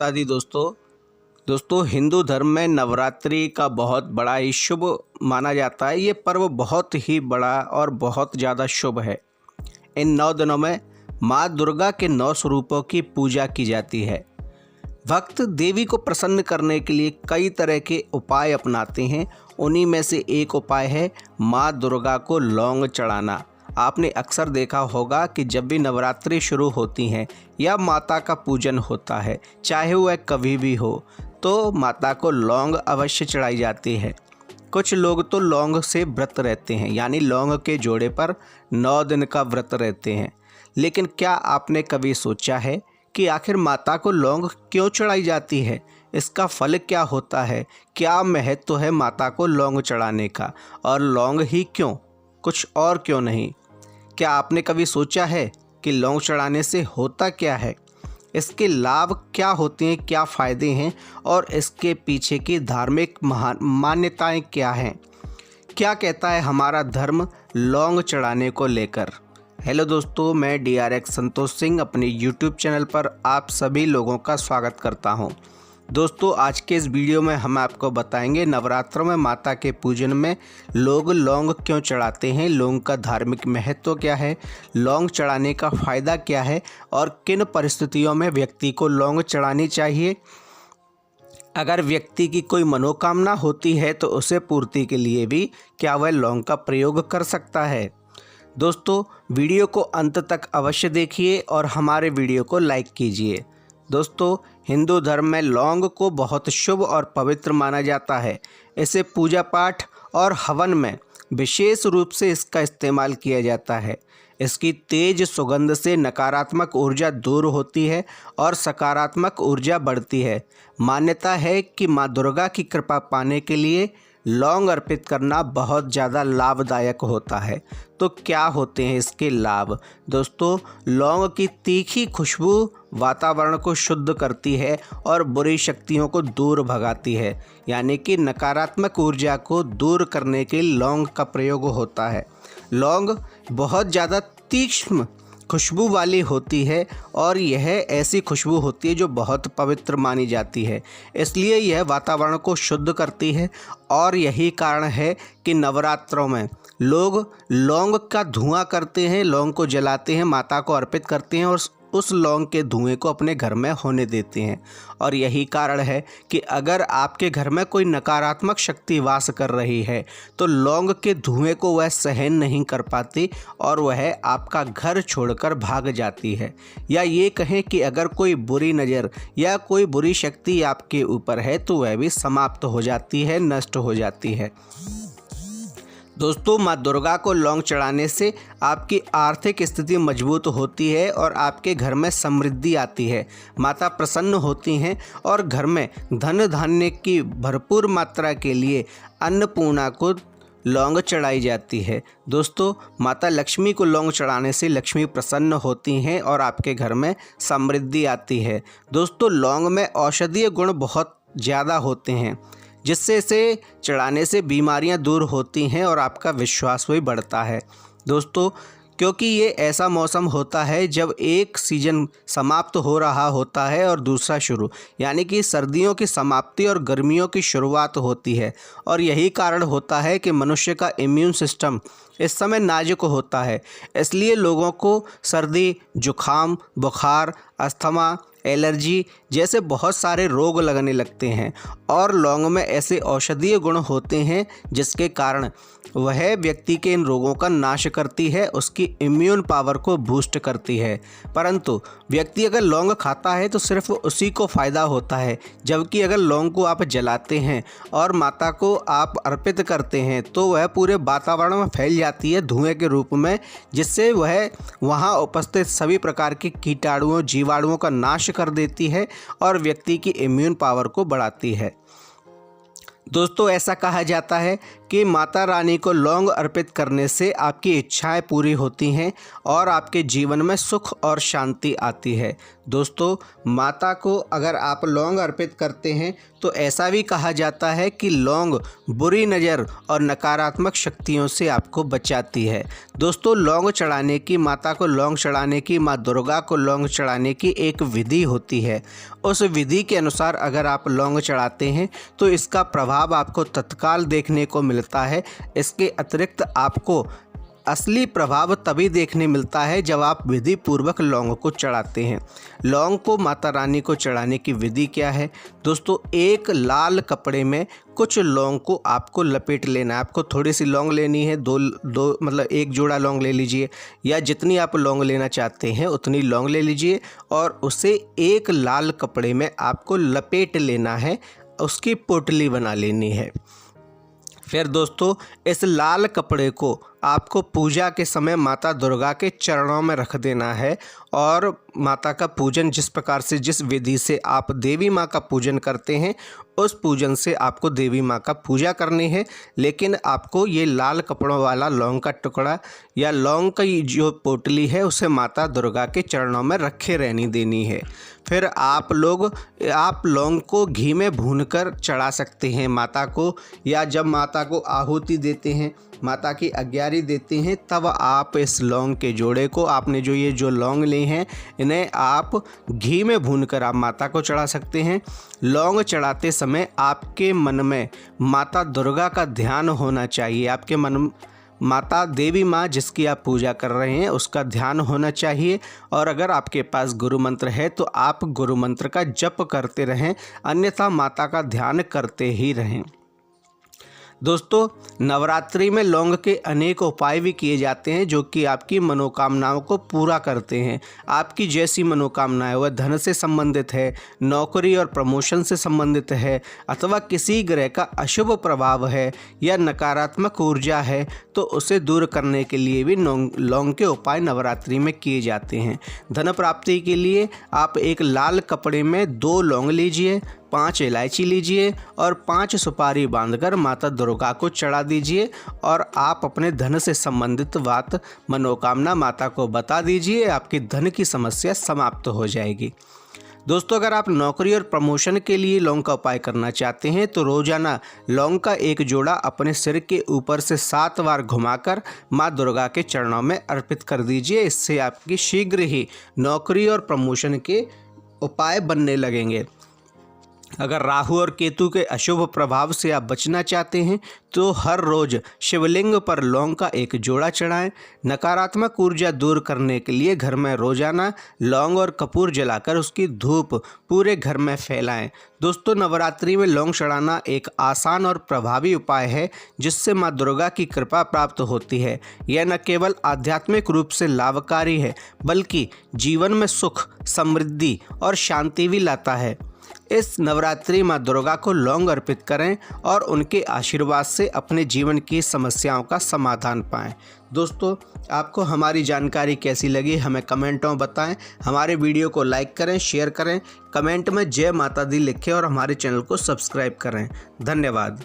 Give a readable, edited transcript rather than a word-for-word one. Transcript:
आदि दोस्तों हिंदू धर्म में नवरात्रि का बहुत बड़ा ही शुभ माना जाता है। ये पर्व बहुत ही बड़ा और बहुत ज़्यादा शुभ है। इन 9 दिनों में माँ दुर्गा के 9 स्वरूपों की पूजा की जाती है। भक्त देवी को प्रसन्न करने के लिए कई तरह के उपाय अपनाते हैं। उन्हीं में से एक उपाय है माँ दुर्गा को लौंग चढ़ाना। आपने अक्सर देखा होगा कि जब भी नवरात्रि शुरू होती हैं या माता का पूजन होता है, चाहे वह कभी भी हो, तो माता को लौंग अवश्य चढ़ाई जाती है। कुछ लोग तो लौंग से व्रत रहते हैं, यानी लौंग के जोड़े पर 9 दिन का व्रत रहते हैं। लेकिन क्या आपने कभी सोचा है कि आखिर माता को लौंग क्यों चढ़ाई जाती है? इसका फल क्या होता है? क्या महत्व है माता को लौंग चढ़ाने का? और लौंग ही क्यों, कुछ और क्यों नहीं? क्या आपने कभी सोचा है कि लौंग चढ़ाने से होता क्या है? इसके लाभ क्या होते हैं, क्या फ़ायदे हैं और इसके पीछे की धार्मिक मान्यताएं क्या हैं? क्या कहता है हमारा धर्म लौंग चढ़ाने को लेकर? हेलो दोस्तों, मैं DRX संतोष सिंह अपने YouTube चैनल पर आप सभी लोगों का स्वागत करता हूं। दोस्तों, आज के इस वीडियो में हम आपको बताएंगे नवरात्रों में माता के पूजन में लोग लौंग क्यों चढ़ाते हैं, लौंग का धार्मिक महत्व क्या है, लौंग चढ़ाने का फ़ायदा क्या है और किन परिस्थितियों में व्यक्ति को लौंग चढ़ानी चाहिए। अगर व्यक्ति की कोई मनोकामना होती है तो उसे पूर्ति के लिए भी क्या वह लौंग का प्रयोग कर सकता है। दोस्तों, वीडियो को अंत तक अवश्य देखिए और हमारे वीडियो को लाइक कीजिए। दोस्तों, हिंदू धर्म में लौंग को बहुत शुभ और पवित्र माना जाता है। इसे पूजा पाठ और हवन में विशेष रूप से इसका इस्तेमाल किया जाता है। इसकी तेज सुगंध से नकारात्मक ऊर्जा दूर होती है और सकारात्मक ऊर्जा बढ़ती है। मान्यता है कि माँ दुर्गा की कृपा पाने के लिए लौंग अर्पित करना बहुत ज़्यादा लाभदायक होता है। तो क्या होते हैं इसके लाभ? दोस्तों, लौंग की तीखी खुशबू वातावरण को शुद्ध करती है और बुरी शक्तियों को दूर भगाती है, यानी कि नकारात्मक ऊर्जा को दूर करने के लिए लौंग का प्रयोग होता है। लौंग बहुत ज़्यादा तीक्ष्ण खुशबू वाली होती है और यह ऐसी खुशबू होती है जो बहुत पवित्र मानी जाती है, इसलिए यह वातावरण को शुद्ध करती है। और यही कारण है कि नवरात्रों में लोग लौंग का धुआं करते हैं, लौंग को जलाते हैं, माता को अर्पित करते हैं और उस लौंग के धुएं को अपने घर में होने देते हैं। और यही कारण है कि अगर आपके घर में कोई नकारात्मक शक्ति वास कर रही है तो लौंग के धुएं को वह सहन नहीं कर पाती और वह आपका घर छोड़कर भाग जाती है। या ये कहें कि अगर कोई बुरी नज़र या कोई बुरी शक्ति आपके ऊपर है तो वह भी समाप्त हो जाती है, नष्ट हो जाती है। दोस्तों, माँ दुर्गा को लौंग चढ़ाने से आपकी आर्थिक स्थिति मजबूत होती है और आपके घर में समृद्धि आती है। माता प्रसन्न होती हैं और घर में धन धान्य की भरपूर मात्रा के लिए अन्नपूर्णा को लौंग चढ़ाई जाती है। दोस्तों, माता लक्ष्मी को लौंग चढ़ाने से लक्ष्मी प्रसन्न होती हैं और आपके घर में समृद्धि आती है। दोस्तों, लौंग में औषधीय गुण बहुत ज़्यादा होते हैं, जिससे इसे चढ़ाने से बीमारियां दूर होती हैं और आपका विश्वास भी बढ़ता है। दोस्तों, क्योंकि ये ऐसा मौसम होता है जब एक सीज़न समाप्त हो रहा होता है और दूसरा शुरू, यानी कि सर्दियों की समाप्ति और गर्मियों की शुरुआत होती है। और यही कारण होता है कि मनुष्य का इम्यून सिस्टम इस समय नाजुक होता है, इसलिए लोगों को सर्दी, जुखाम, बुखार, अस्थमा, एलर्जी जैसे बहुत सारे रोग लगने लगते हैं। और लौंग में ऐसे औषधीय गुण होते हैं जिसके कारण वह व्यक्ति के इन रोगों का नाश करती है, उसकी इम्यून पावर को बूस्ट करती है। परंतु व्यक्ति अगर लौंग खाता है तो सिर्फ उसी को फ़ायदा होता है, जबकि अगर लौंग को आप जलाते हैं और माता को आप अर्पित करते हैं तो वह पूरे वातावरण में फैल जाती है धुएं के रूप में, जिससे वह वहाँ उपस्थित सभी प्रकार के कीटाणुओं, जीवाणुओं का नाश कर देती है और व्यक्ति की इम्यून पावर को बढ़ाती है। दोस्तों, ऐसा कहा जाता है कि माता रानी को लौंग अर्पित करने से आपकी इच्छाएं पूरी होती हैं और आपके जीवन में सुख और शांति आती है। दोस्तों, माता को अगर आप लौंग अर्पित करते हैं तो ऐसा भी कहा जाता है कि लौंग बुरी नज़र और नकारात्मक शक्तियों से आपको बचाती है। दोस्तों, लौंग चढ़ाने की, माता को लौंग चढ़ाने की, माँ दुर्गा को लौंग चढ़ाने की एक विधि होती है। उस विधि के अनुसार अगर आप लौंग चढ़ाते हैं तो इसका प्रभाव आपको तत्काल देखने को मिलता है। इसके अतिरिक्त आपको असली प्रभाव तभी देखने मिलता है जब आप विधि पूर्वक लौंग को चढ़ाते हैं। लौंग को माता रानी को चढ़ाने की विधि क्या है? दोस्तों, एक लाल कपड़े में कुछ लौंग को आपको लपेट लेना है। आपको थोड़ी सी लौंग लेनी है, दो मतलब एक जोड़ा लौंग ले लीजिए, या जितनी आप लौंग लेना चाहते हैं उतनी लौंग ले लीजिए और उसे एक लाल कपड़े में आपको लपेट लेना है, उसकी पोटली बना लेनी है। फिर दोस्तों, इस लाल कपड़े को आपको पूजा के समय माता दुर्गा के चरणों में रख देना है और माता का पूजन जिस प्रकार से, जिस विधि से आप देवी माँ का पूजन करते हैं, उस पूजन से आपको देवी माँ का पूजा करनी है। लेकिन आपको ये लाल कपड़ों वाला लौंग का टुकड़ा या लौंग की जो पोटली है उसे माता दुर्गा के चरणों में रखे रहनी देनी है। फिर आप लौंग को घी में भूनकर चढ़ा सकते हैं माता को, या जब माता को आहुति देते हैं, माता की आज्ञारी देते हैं, तब आप इस लौंग के जोड़े को, आपने जो लौंग लिए हैं, इन्हें आप घी में भूनकर आप माता को चढ़ा सकते हैं। लौंग चढ़ाते समय आपके मन में माता दुर्गा का ध्यान होना चाहिए। आपके मन माता देवी माँ जिसकी आप पूजा कर रहे हैं उसका ध्यान होना चाहिए। और अगर आपके पास गुरु मंत्र है तो आप गुरु मंत्र का जप करते रहें, अन्यथा माता का ध्यान करते ही रहें। दोस्तों, नवरात्रि में लौंग के अनेक उपाय भी किए जाते हैं जो कि आपकी मनोकामनाओं को पूरा करते हैं। आपकी जैसी मनोकामनाएं, वह धन से संबंधित है, नौकरी और प्रमोशन से संबंधित है, अथवा किसी ग्रह का अशुभ प्रभाव है या नकारात्मक ऊर्जा है, तो उसे दूर करने के लिए भी लौंग के उपाय नवरात्रि में किए जाते हैं। धन प्राप्ति के लिए आप एक लाल कपड़े में 2 लौंग लीजिए, 5 इलायची लीजिए और 5 सुपारी बांधकर माता दुर्गा को चढ़ा दीजिए और आप अपने धन से संबंधित बात, मनोकामना माता को बता दीजिए। आपकी धन की समस्या समाप्त हो जाएगी। दोस्तों, अगर आप नौकरी और प्रमोशन के लिए लौंग का उपाय करना चाहते हैं तो रोजाना लौंग का एक जोड़ा अपने सिर के ऊपर से 7 बार घुमाकर माँ दुर्गा के चरणों में अर्पित कर दीजिए। इससे आपकी शीघ्र ही नौकरी और प्रमोशन के उपाय बनने लगेंगे। अगर राहु और केतु के अशुभ प्रभाव से आप बचना चाहते हैं तो हर रोज शिवलिंग पर लौंग का एक जोड़ा चढ़ाएं। नकारात्मक ऊर्जा दूर करने के लिए घर में रोजाना लौंग और कपूर जलाकर उसकी धूप पूरे घर में फैलाएं। दोस्तों, नवरात्रि में लौंग चढ़ाना एक आसान और प्रभावी उपाय है जिससे माँ दुर्गा की कृपा प्राप्त होती है। यह न केवल आध्यात्मिक रूप से लाभकारी है बल्कि जीवन में सुख, समृद्धि और शांति भी लाता है। इस नवरात्रि माँ दुर्गा को लौंग अर्पित करें और उनके आशीर्वाद से अपने जीवन की समस्याओं का समाधान पाएं। दोस्तों, आपको हमारी जानकारी कैसी लगी हमें कमेंटों में बताएं। हमारे वीडियो को लाइक करें, शेयर करें, कमेंट में जय माता दी लिखें और हमारे चैनल को सब्सक्राइब करें। धन्यवाद।